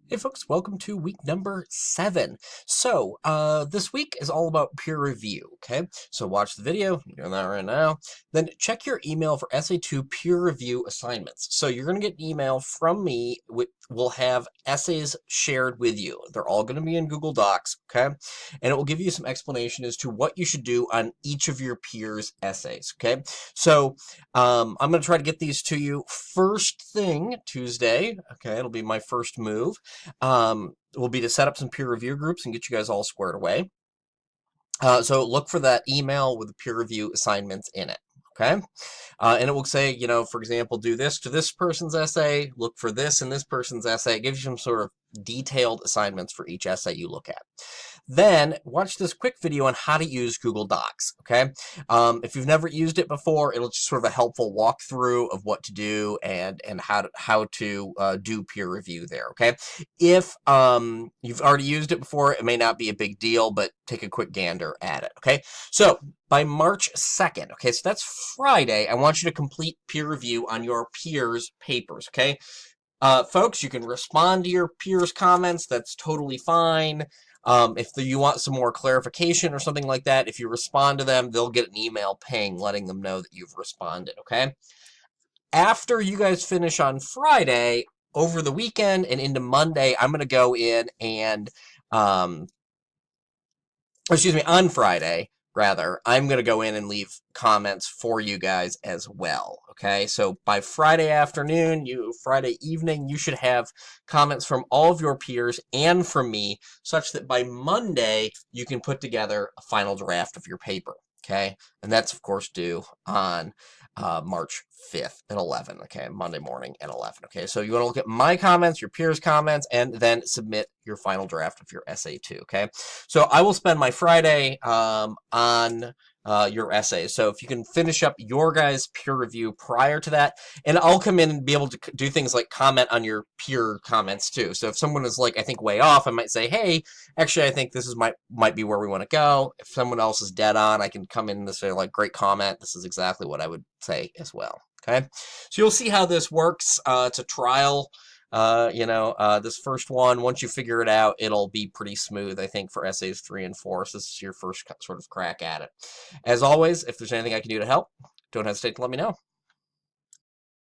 Hey folks, welcome to week number 7. So, this week is all about peer review, okay? So watch the video, you're doing that right now. Then check your email for SA2 peer review assignments. So you're going to get an email from me, we'll have essays shared with you. They're all going to be in Google Docs, okay? And it will give you some explanation as to what you should do on each of your peers' essays, okay? So, I'm going to try to get these to you first thing Tuesday, okay? It'll be my first move. Will be to set up some peer review groups and get you guys all squared away. So look for that email with the peer review assignments in it. Okay. And it will say, for example, do this to this person's essay, look for this in this person's essay. It gives you some sort of detailed assignments for each essay you look at. Then watch this quick video on how to use Google Docs, okay? If you've never used it before, it'll just sort of a helpful walkthrough of what to do and how to do peer review there, okay? If you've already used it before, it may not be a big deal, but take a quick gander at it, okay? So by March 2nd, okay, so that's Friday, I want you to complete peer review on your peers' papers, okay? Folks, you can respond to your peers' comments. That's totally fine. If you want some more clarification or something like that, if you respond to them, they'll get an email ping letting them know that you've responded, okay? After you guys finish on Friday, over the weekend and into Monday, I'm going to go in and, on Friday, rather, I'm going to go in and leave comments for you guys as well, okay? So by Friday afternoon, Friday evening, you should have comments from all of your peers and from me, such that by Monday, you can put together a final draft of your paper, okay? And that's, of course, due on March 5th at 11, okay? Monday morning at 11, okay? So you want to look at my comments, your peers' comments, and then submit your final draft of your essay too, okay? So I will spend my Friday on your essays. So if you can finish up your guys' peer review prior to that, and I'll come in and be able to do things like comment on your peer comments too. So if someone is like, I think way off, I might say, hey, actually, I think this is might be where we want to go. If someone else is dead on, I can come in and say like, great comment. This is exactly what I would say as well. Okay, so you'll see how this works. It's a trial. This first one, once you figure it out, it'll be pretty smooth, I think, for essays 3 and 4. So this is your first sort of crack at it. As always, if there's anything I can do to help, don't hesitate to let me know.